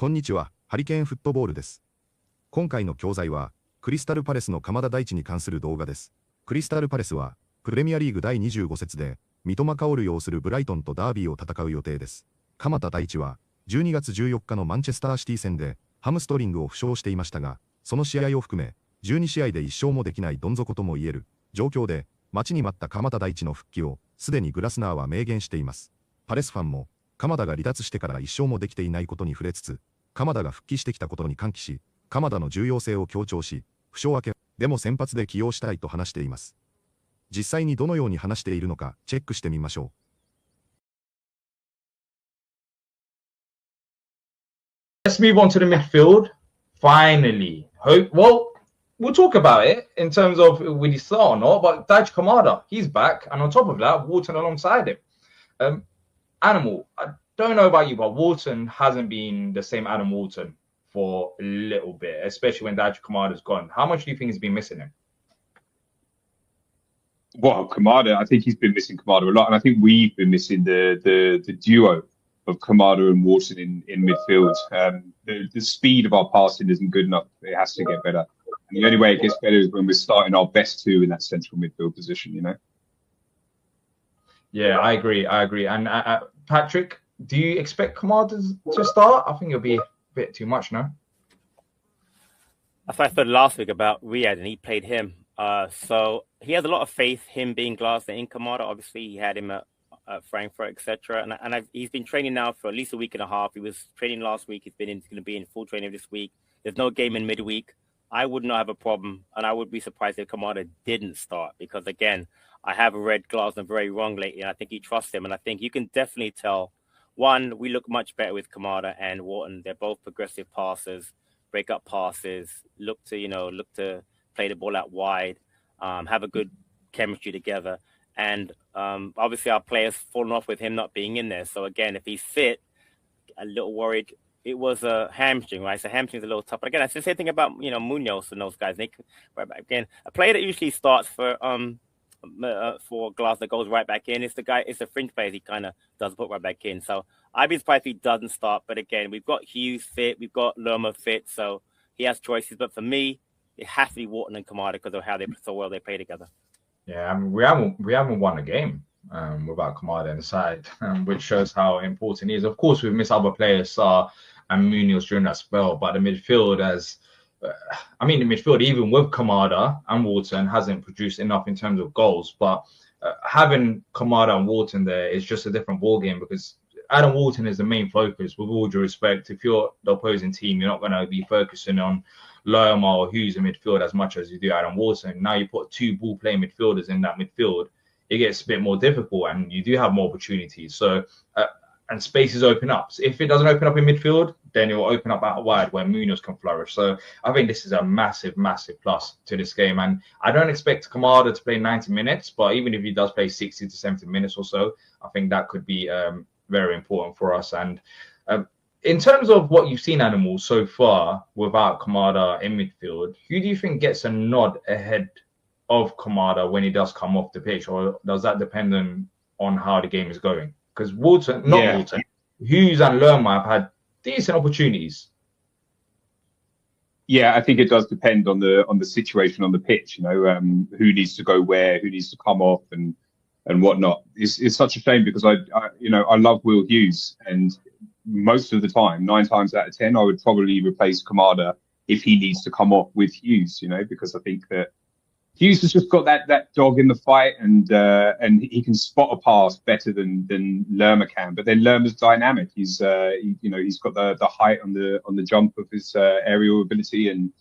こんにちは、ハリケーンフットボールです。今回の教材は、クリスタルパレスの鎌田大地に関する動画です。クリスタルパレスは、プレミアリーグ第25節で、三笘薫擁するブライトンとダービーを戦う予定です。鎌田大地は、12月14日のマンチェスターシティ戦で、ハムストリングを負傷していましたが、その試合を含め、12試合で1勝もできないどん底とも言える状況で、待ちに待った鎌田大地の復帰を、すでにグラスナーは明言しています。パレスファンも、鎌田が離脱してから1勝もできていないことに触れつつ、鎌田が復帰してきたことに歓喜し、鎌田の重要性を強調し、負傷明けでも先発で起用したいと話しています。実際にどのように話しているのかチェックしてみましょう。Let's move on to the midfield. Finally. Well, we'll talk about it in terms of will he start or not, but Daiji Kamada, he's back. And on top of that, Wharton alongside him. Animal, I don't know about you, but Wharton hasn't been the same Adam Wharton for a little bit, especially when Daiji Kamada's gone. How much do you think he's been missing him? Well, Kamada, I think he's been missing Kamada a lot, and I think we've been missing the duo of Kamada and Wharton in midfield. The speed of our passing isn't good enough. It has to get better. And the only way it gets better is when we're starting our best two in that central midfield position, you know? Yeah, I agree. And Patrick, do you expect Kamada to start? I think it'll be a bit too much, no? I thought last week about Riyadh, and he played him. So he has a lot of faith, him being Glasner in Kamada. Obviously, he had him at Frankfurt, etc. And he's been training now for at least a week and a half. He was training last week. He's going to be in full training this week. There's no game in midweek. I would not have a problem, and I would be surprised if Kamada didn't start because, again, I have read Glasner very wrong lately, and I think he trusts him. And I think you can definitely tell, one, we look much better with Kamada and Wharton. They're both progressive passers, break up passes, look to play the ball out wide, have a good chemistry together. And obviously our players fallen off with him not being in there. So again, if he's fit, a little worried. It was a hamstring, right? So hamstring's a little tough. But again, that's the same thing about, Munoz and those guys. They right back again. A player that usually starts for Glasner goes right back in. It's the fringe players he kind of does put right back in. So I'd be surprised if he doesn't start. But again, we've got Hughes fit, we've got Lerma fit, so he has choices. But for me, it has to be Wharton and Kamada because of how so well they play together. Yeah, I mean, we haven't won a game without Kamada in the side, which shows how important he is. Of course, we've missed other players, and Munoz during that spell, but the midfield even with Kamada and Wharton hasn't produced enough in terms of goals. But having Kamada and Wharton there is just a different ballgame because Adam Wharton is the main focus. With all due respect, if you're the opposing team, you're not going to be focusing on Lerma or Hughes in midfield as much as you do Adam Wharton. Now you put two ball-playing midfielders in that midfield, it gets a bit more difficult and you do have more opportunities. So, and spaces open up. So if it doesn't open up in midfield, then it will open up out wide where Munoz can flourish. So I think this is a massive, massive plus to this game. And I don't expect Kamada to play 90 minutes, but even if he does play 60 to 70 minutes or so, I think that could be very important for us. And in terms of what you've seen, Animal, so far without Kamada in midfield, who do you think gets a nod ahead of Kamada when he does come off the pitch? Or does that depend on how the game is going? Because Wharton, Hughes and Lerma have had decent opportunities. Yeah, I think it does depend on the situation on the pitch. Who needs to go where, who needs to come off, and whatnot. It's such a shame because I love Will Hughes, and most of the time, 9 times out of 10, I would probably replace Kamada if he needs to come off with Hughes. Because I think that Hughes has just got that dog in the fight, and he can spot a pass better than Lerma can. But then Lerma's dynamic. He's he's got the height on the jump of his aerial ability, and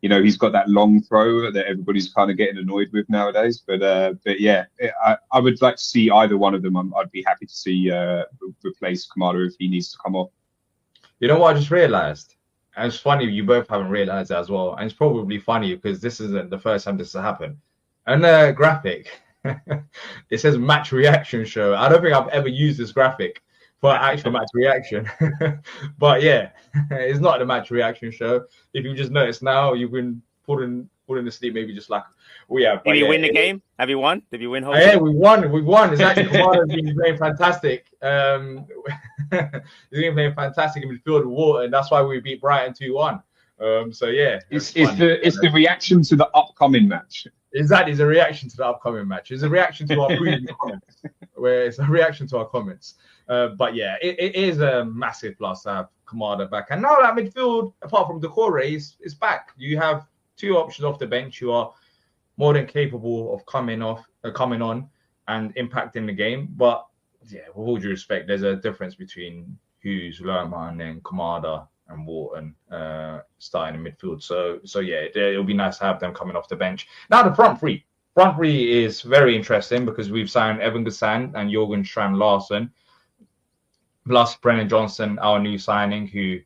he's got that long throw that everybody's kind of getting annoyed with nowadays. But yeah, I would like to see either one of them. I'd be happy to see replace Kamada if he needs to come off. You know what I just realised? And it's funny, you both haven't realised that as well. And it's probably funny because this isn't the first time this has happened. And the graphic, it says match reaction show. I don't think I've ever used this graphic for actual match reaction. But yeah, it's not the match reaction show. If you just notice now, you've been putting falling asleep, maybe just like, oh yeah. Did you win the game? Have you won? Did you win? Yeah, we won. We won. It's actually Kamada's been playing fantastic. He's been playing fantastic in midfield with Water, and that's why we beat Brighton 2-1. So yeah, it's the reaction to the upcoming match. Exactly, it's a reaction to the upcoming match. It's a reaction to our previous comments, where it's a reaction to our comments. But yeah, it is a massive plus to have Kamada back. And now that midfield, apart from Decore, is back. You have two options off the bench who are more than capable of coming on and impacting the game. But yeah, with all due respect, there's a difference between Hughes, Lerma, and then Kamada and Wharton starting in midfield. So yeah, it'll be nice to have them coming off the bench. Now the front three. Front three is very interesting because we've signed Evan Gassan and Jorgen Strand-Larsen, plus Brennan Johnson, our new signing, who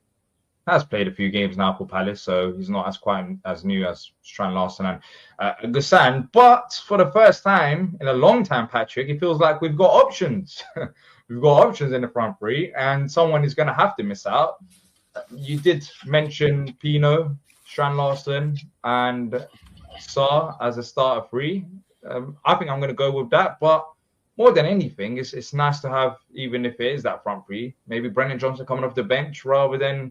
has played a few games now for Palace, so he's not quite as new as Strand-Larsen and Gassan. But for the first time in a long time, Patrick, it feels like we've got options. We've got options in the front three, and someone is going to have to miss out. You did mention Pino, Strand-Larsen, and Sarr as a starter three. I think I'm going to go with that. But more than anything, it's nice to have, even if it is that front three, maybe Brennan Johnson coming off the bench rather than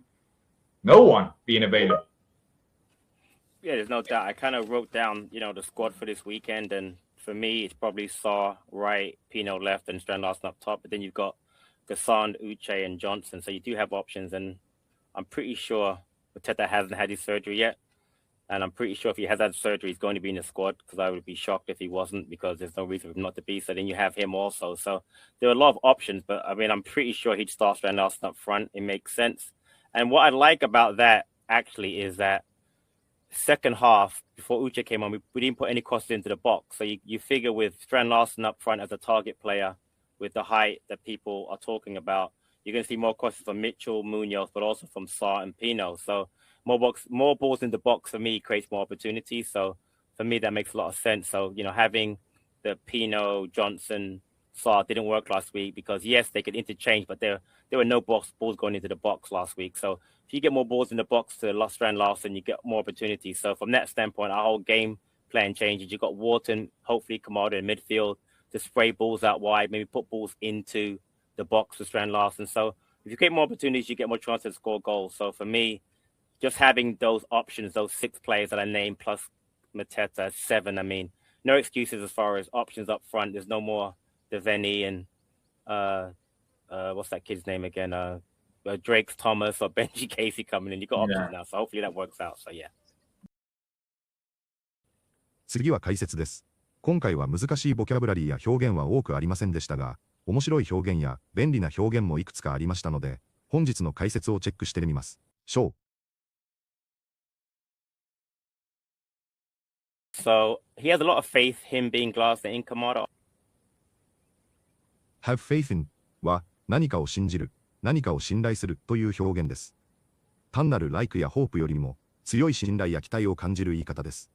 no one being available. Yeah, there's no doubt. I kind of wrote down, the squad for this weekend, and for me, it's probably Sarr right, Pino left, and Strand-Larsen up top. But then you've got Gassan, Uche, and Johnson, so you do have options, and I'm pretty sure Mateta hasn't had his surgery yet. And I'm pretty sure if he has had surgery, he's going to be in the squad, because I would be shocked if he wasn't, because there's no reason for him not to be. So then you have him also. So there are a lot of options, but I mean, I'm pretty sure he'd start Strand-Larsen up front. It makes sense. And what I like about that actually is that second half, before Uche came on, we didn't put any crosses into the box. So you figure with Strand-Larsen up front as a target player, with the height that people are talking about, you're going to see more crosses from Mitchell, Munoz, but also from Sarr and Pino. So more balls in the box for me creates more opportunities. So for me, that makes a lot of sense. So, having the Pino, Johnson, Sarr didn't work last week because, yes, they could interchange, but there were no balls going into the box last week. So if you get more balls in the box to Strand-Larsen, you get more opportunities. So from that standpoint, our whole game plan changes. You've got Wharton, hopefully Kamada in midfield to spray balls out wide, maybe put balls into the box for Strand-Larsen. So if you get more opportunities, you get more chances to score goals. So for me, just having those options, those 6 players that I named, plus Mateta, 7, I mean, no excuses as far as options up front. There's no more Devaney and what's that kid's name again? Drake's Thomas or Benji Casey coming in. You got options now, so hopefully that works out. So yeah. 次は解説です。今回は難しいボキャブラリーや表現は多くありませんでしたが、面白い表現や便利な表現もいくつかありましたので、本日の解説をチェックしてみます。So he has a lot of faith, him being glassed in Kamada. Have faith in は何かを信じる、何かを信頼するという表現です。単なる like や hope よりも強い信頼や期待を感じる言い方です。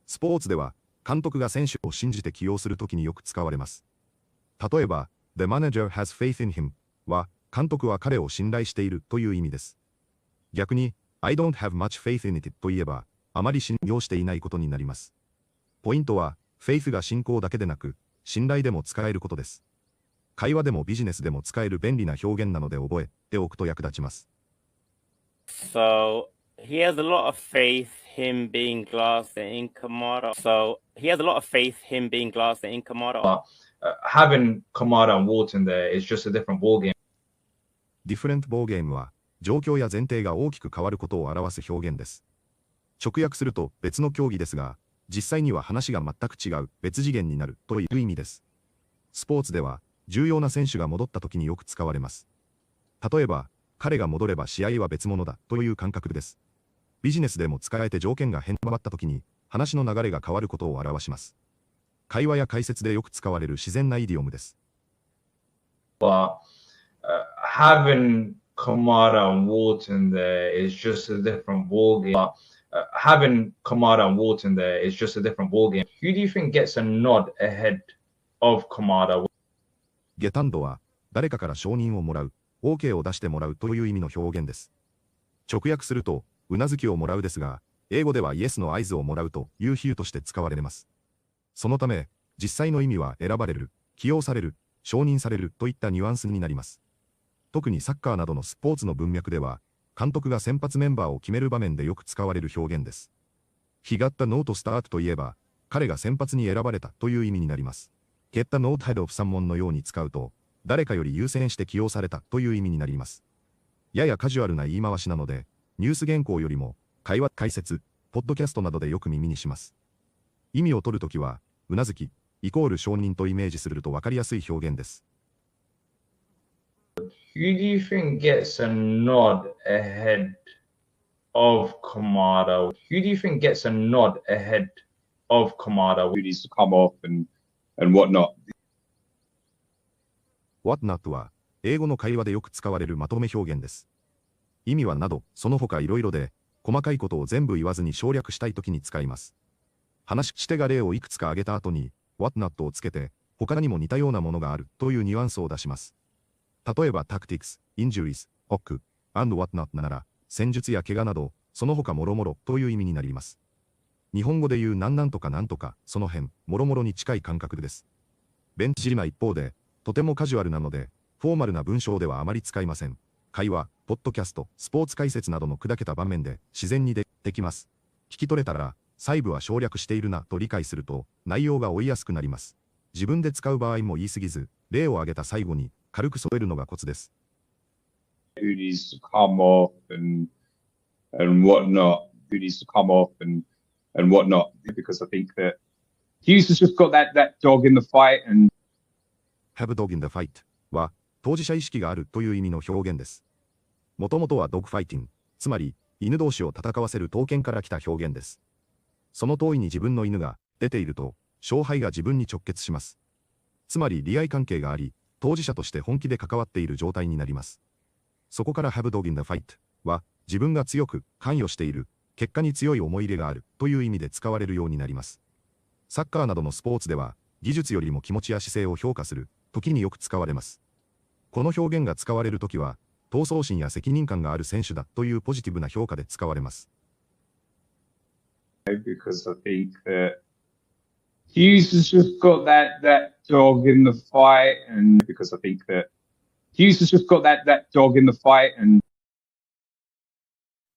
スポーツでは監督が選手を信じて起用するときによく使われます。例えば、The manager has faith in him は監督は彼を信頼しているという意味です。逆に、I don't have much faith in it といえば、あまり信用していないことになります。ポイントは、faith が信仰だけでなく、信頼でも使えることです。会話でもビジネスでも使える便利な表現なので覚えておくと役立ちます。So, he has a lot of faith, him being glassed in Kamada. So, he has a lot of faith, him being glassed in Kamada. Having Kamada and Wharton there is just a different ball game. Different ball game は、状況や前提が大きく変わることを表す表現です。直訳すると別の競技ですが、実際には話が全く違う別次元になるという意味です。スポーツでは重要な選手が戻った時によく使われます。例えば、彼が戻れば試合は別物だという感覚です。ビジネスでも使えて条件が変わった時に話の流れが変わることを表します。会話や解説でよく使われる自然なイディオムです。But having Kamada and Wharton there is just a different ball game. Having Kamada and Wharton there is just a different ball game. Who do you think gets a nod ahead of Kamada? ゲタンドは誰かから承認をもらう、OK を出してもらうという意味の表現です。直訳すると、うなずきをもらうですが、英語ではイエスの合図をもらうという比喩として使われます。そのため、実際の意味は選ばれる、起用される、承認されるといったニュアンスになります。特にサッカーなどのスポーツの文脈では、監督が先発メンバーを決める場面でよく使われる表現です。He got the note to startといえば、彼が先発に選ばれたという意味になります。Get the note of someoneのように使うと、誰かより優先して起用されたという意味になります。ややカジュアルな言い回しなので、ニュース原稿よりも、会話、解説、ポッドキャストなどでよく耳にします。意味を取るときは、うなずき、イコール承認とイメージすると分かりやすい表現です。Who do you think gets a nod ahead of Kamada? Who do you think gets a nod ahead of Kamada? Who needs to come off and whatnot? What not は、英語の会話でよく使われるまとめ表現です。意味はなど、その他いろいろで、細かいことを全部言わずに省略したいときに使います。話し手が例をいくつか挙げた後に、What not をつけて、他にも似たようなものがあるというニュアンスを出します。例えば Tactics, Injuries, Hock, and What not なら、戦術や怪我など、その他もろもろという意味になります。日本語で言うなんとかなんとか、その辺、もろもろに近い感覚です。ベンチジリな一方で、とてもカジュアルなので、フォーマルな文章ではあまり使いません。会話、ポッドキャスト、スポーツ解説などの砕けた場面で自然にできます。聞き取れたら、細部は省略しているなと理解すると、内容が追いやすくなります。自分で使う場合も言い過ぎず、例を挙げた最後に軽く添えるのがコツです。Who needs to come off and whatnot? Who needs to come off and whatnot? Because I think that Hughes has just got that dog in the fight and have a dog in the fight は当事者意識があるという意味の表現です。もともとはドッグファイティング、つまり犬同士を戦わせる刀剣から来た表現です。その通りに自分の犬が出ていると勝敗が自分に直結します。つまり利害関係があり、当事者として本気で関わっている状態になります。そこから have dog in the fight は自分が強く関与している、結果に強い思い入れがあるという意味で使われるようになります。サッカーなどのスポーツでは技術よりも気持ちや姿勢を評価する時によく使われます。この表現が使われるときは、闘争心や責任感がある選手だというポジティブな評価で使われます。Because I think that Hughes has just got that dog in the fight, and because I think that Hughes has just got that dog in the fight, and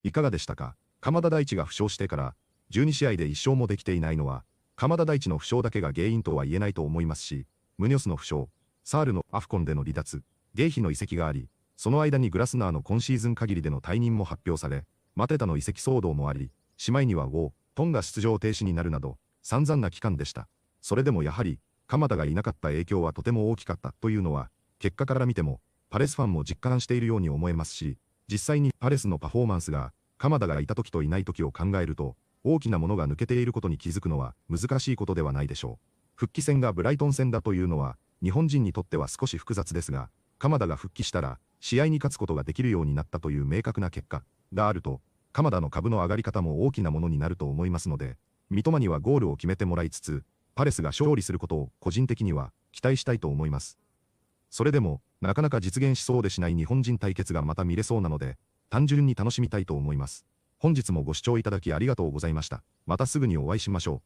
いかがでしたか？鎌田大地が負傷してから12試合で1勝もできていないのは、鎌田大地の負傷だけが原因とは言えないと思いますし、ムニョスの負傷、サールのアフコンでの離脱、ゲイヒの移籍があり、その間にグラスナーの今シーズン限りでの退任も発表され、マテタの移籍騒動もあり、しまいにはトンが出場停止になるなど、散々な期間でした。それでもやはり、鎌田がいなかった影響はとても大きかったというのは、結果から見ても、パレスファンも実感しているように思えますし、実際にパレスのパフォーマンスが、鎌田がいた時といない時を考えると、大きなものが抜けていることに気づくのは難しいことではないでしょう。復帰戦がブライトン戦だというのは、日本人にとっては少し複雑ですが、鎌田が復帰したら、試合に勝つことができるようになったという明確な結果があると、鎌田の株の上がり方も大きなものになると思いますので、三笘にはゴールを決めてもらいつつ、パレスが勝利することを個人的には期待したいと思います。それでも、なかなか実現しそうでしない日本人対決がまた見れそうなので、単純に楽しみたいと思います。本日もご視聴いただきありがとうございました。またすぐにお会いしましょう。